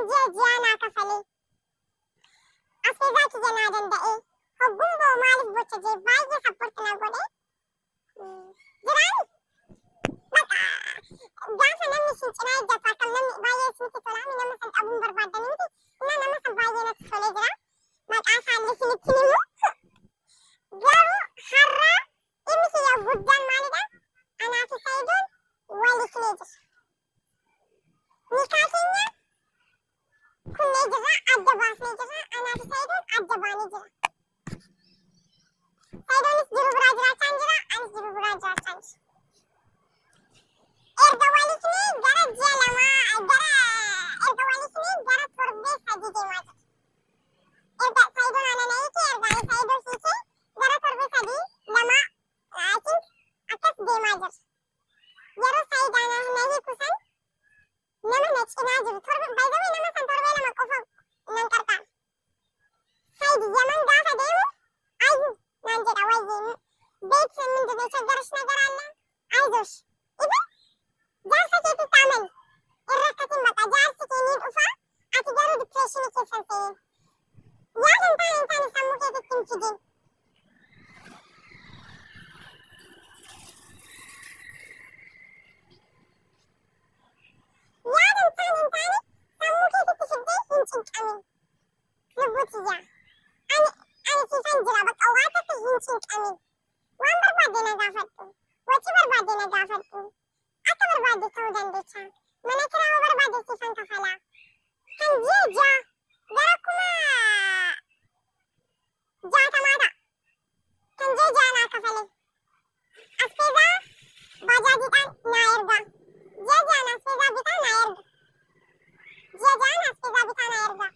kan jiya na kafale. Asbe zaki je na danda'e. Hoggum bo malis bocce je baay'ee support na godhe. Jirani. Maka gaafa namni isin cinaa ejjataa kan namni baay'ee isinitti tola nama san dhabuun barbaadanii miti. Nama san baay'ee natti tolee jira. Maqaa isaallee isinitti himu. Garuu har'a dhimmi kiyya guddaan maalidha? Anaa fi Saayidoon waliifnee jira. Nikaa keenya kunnee jirra, adda baasnee jirra. Anaa fi Saayidoon adda baanee jira. Saayidoonis jiru biraa jiraachaa jira, anis jiru biraa jiraachaa jira. Erga waliifnee gara ji'a lamaa erga waliifnee gara torbee sadii deemaa jira. Erga Saayidoon aanana hiikee erga ani Saayidoo hiikee gara torbee sadii lamaa akkas deemaa jira. Yeroo Saayidaan na hiiku san nama na cinaa jiru baay'ee nama san torbee lama qofa nan qarqara. Saayid Yaman gaafa deemu ayyuu naan jedha wayyee beet ምንድን ነው የቸገረሽ ነገር አለ አይዞሽ ኢብን jaarsa keetitti amani irrakkatiin baqa jaarsi kee ni dhufa ati garuu dipireeshinii keessan seenin yaada hin taane sammuu keetitti hin fidin. Yaada hin taane sammuu keetitti fiddee hin cinqamin. Lubbuu tiyyaa ani siifan jira bakka waa takka hin cinqamin. Waan barbaadde na gaafadhu. Wachi barbaadde na gaafadhu. Akka barbaadde ta'uu dandeecha. Mana kiraa yoo barbaadde siifan kafalaa. Kan ji'a gara kuma jaatamaa ta'a. Kan ji'a naa kafale. Asfeezaa baajaajiidhaan naa erga. Ji'a asfeezaa bitaa naa erga. Ji'a asfeezaa bitaa naa erga.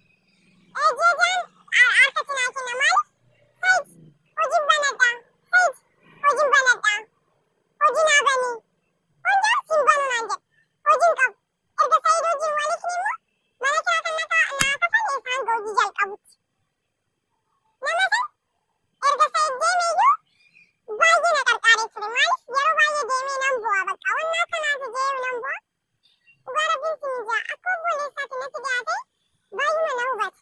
Ji'a harkatti naa kenna maaliif? Sayid hojiin banadha. Sayid hojiin banadha. Hojii naa banii. Hundaa siin banuu naan jedha. Hojiin qabu. Erga Sayid hojiin waliifne immoo mana kiraa kan naa kafale isaan hojii jalqabutti. Nama san erga Sayid deemeeyyuu baay'ee na qarqaaree ture. Maaliif yeroo baay'ee deemee nan bu'a bakka. Wanna akkanaatu deemu nan bu'a. Dhugaa rabbiin siin jaa akka obboleessaatti natti dhiyaate baay'uma na hubate.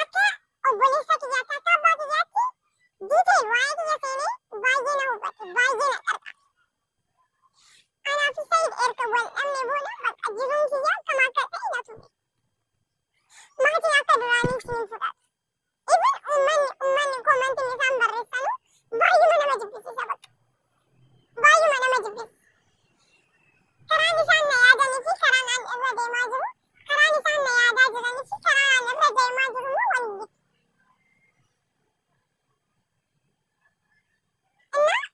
Akka obboleessa kiyyaatti akka abbaa kiyyaatti diiteel waa'ee kiyya seenee baay'ee na hubate. Baay'ee na qarqaare. Anaa fi Sayid erga wal dhabne booda bakka jiruun kiyya akkam akka ta'e na ture. Maatiin akka duraanii siin fudhatu. Ibin uummanni koomantiin isaan barreessanu baay'uma nama jibbisiisa bakka. Baay'uma nama jibbisiisa. Karaan isaan na yaadanii fi karaan an irra deemaa jiru, karaan isaan na yaadaa jiranii fi karaan an irra deemaa jiru immoo wal miti. Innaa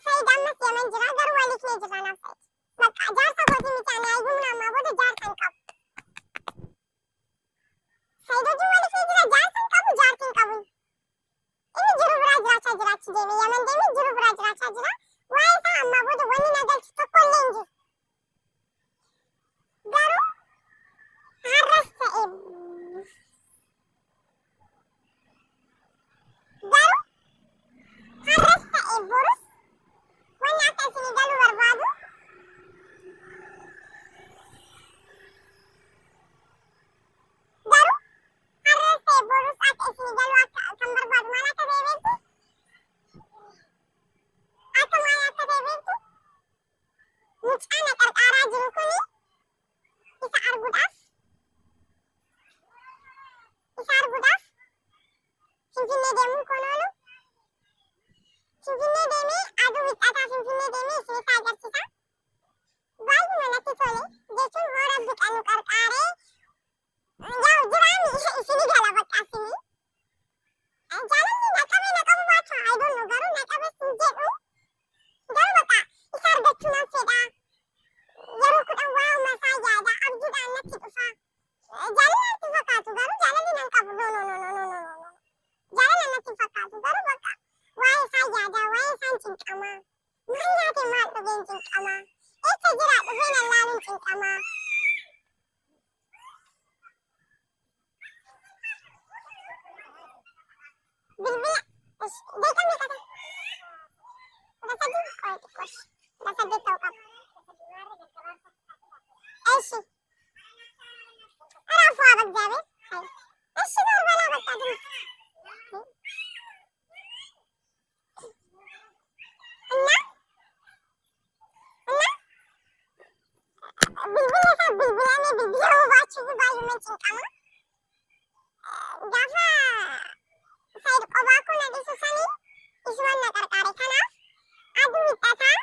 Sayid ammas Yaman jira garuu waliifnee jirra naaf Sayid. Bakka jaarsa kootii miti ani hayyuun ammaa booda jaarsa hin qabu. Sayid hojiin waliifnee jira jaarsa hin qabu jaarti hin qabu. Inni jiru biraa jiraachaa jira achi deeme Yaman deeme jiru biraa jiraachaa jira. Waa'ee isaa ammaa booda wanni na galchu tokko illee hin jiru. Garuu har'as ta'e borus wanni akka isinii galuu barbaadu garuu har'as ta'e borus akka isinii galuu akka kan barbaadu maal akka ta'e beektu? Akka maal akka ta'e beektu? Mucaa na qarqaaraa jiru kuni isa arguudhaaf Finfinnee deemuun koon oolu. Finfinnee deemee aduu wixataa Finfinnee deemee isinitti agarsiisa. Baay'uma natti tole jechuun hoo rabbi qanu qarqaaree jiraami isinii gala bakka isinii. Jaalalli na qabu baachuu haydonnu garuu na qabes hin jedhu. Garuu bakka isa argachuu nan fedha. Yeroo kudhan waa'uma isaa yaada abjuudhaan natti dhufa. Jaalala natti fakkaatu garuu jaalalli nan qabu jaalala natti fakkaatu garuu bakka waa'ee isaa yaada waa'ee isaan cinqama. Maal nyaate maal dhugeen cinqama. Eessa jira dhufee nan laaluun cinqama. Bilbila deeqamne qaba. bilbilamee bilbila hubachuuf baay'uma cinqama. Gaafa Saayid qophaa kun dhiisu sanii isumaan na qarqaare. Kanaaf aduu hidhataa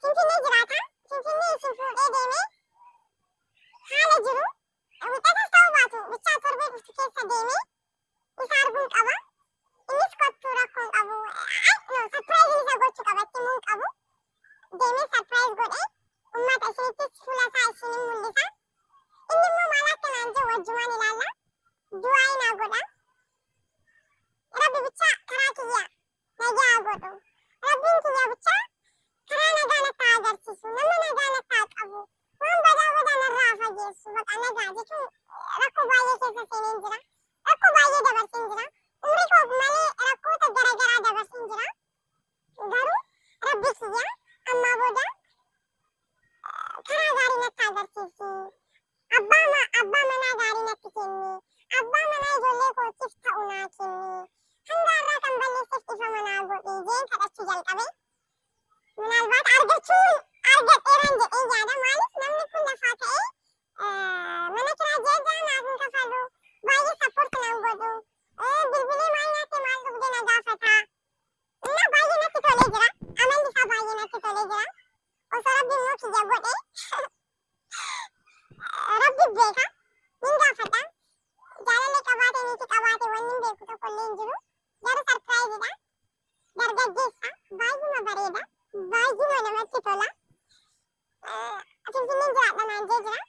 Finfinnee jiraata. Finfinnee isin fuudhee deemee haala jiru wixatas ta'uu baatu bichaa torbee dhuftu keessa deemee isa arguun qaba. Innis kottuu rakkoon qabu. Sarpiraayiziin isa gochuu qaba itti himuun qabu. Deemee sarpiraayiz godhee uummata isiniittis fuula isaa isiniin mul'isa. Inni immoo maal akka naan jedhu wajjumaan ilaalla. Du'aa naa godha. Rabbi bicha karaa kiyya nagaa godhu. Rabbiin kiyya bicha karaa nagaa natti agarsiisu. Nama nagaa natti qabu. Waan badaa narraa fageessu. Baqa nagaa jechuun rakkoo baay'ee keessa seeneen jira. Rakkoo baay'ee dabarseen jira. Umrii koo malee rakkoota garaagaraa dabarseen jira. Garuu rabbi kiyya ammaa booda karaa gaarii natti agarsiisi. Abbaa manaa gaarii natti kenni. Abbaa manaa ijoollee kootiif ta'u naa kenni. Hanga har'aa kan balleesseef ifa manaa godhi jeen kadhachuu jalqabe. Minaalbaat argachuun argadheeran jedhee yaada. Maaliif namni kun lafaa ta'ee mana kiraa jeegaa naaf hin kafalu. Baay'ee sappoorti naan godhu. Bilbilee maal nyaate maal dhugde na gaafata. Inna baay'ee natti tolee jira. Amalli isaa baay'ee natti tolee jira. Osoo rabbi immoo kiyya godhe rabbi beeka. Nin gaafadha. Jaalallee qabaate niiti qabaate wanni hin beeku tokkollee hin jiru. Garuu sarpiraayiziidha. Dargaggeessa. Baay'uma bareeda. Baay'uma namatti tola. Finfinneen jiraadha naan jee jira.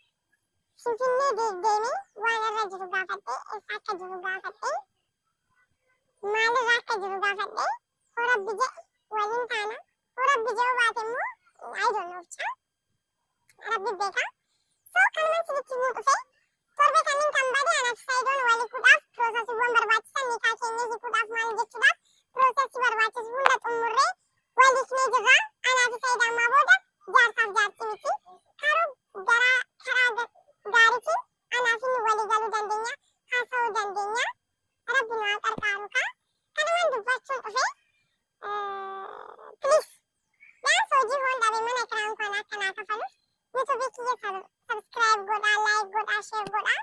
Finfinnee deemee waan irra jiru gaafadhee eessa akka jiru gaafadhee maalirra akka jiru gaafadhee hoo rabbi jedhe waliin taana. Hoo rabbi jedhu baate immoo I don't know jecha. Rabbi beeka. So kanumaan sinitti himuu dhufee torbe kanneen kan bade anaaf Saayidoon walikuudhaaf piroosesiiwwan barbaachisan nikaa keenyee hiikuudhaaf maal jechuudhaaf piroosesii barbaachisu hunda xumurree waliiknee jirra. Anaaf Saayid ammaa booda jaarsaaf jaartii miti. Karaa gaariitiin anaaf inni walii galuu dandeenya. Haasa'uu dandeenya. Rabbi nu haa qarqaaru kaa. Kanumaan dubbachuun dhufee please yaansa hojii hoon dhabe mana kiraan koo akka naa kafaluuf yuutuubii kiyya subscribe godhaa, like godhaa, share godhaa.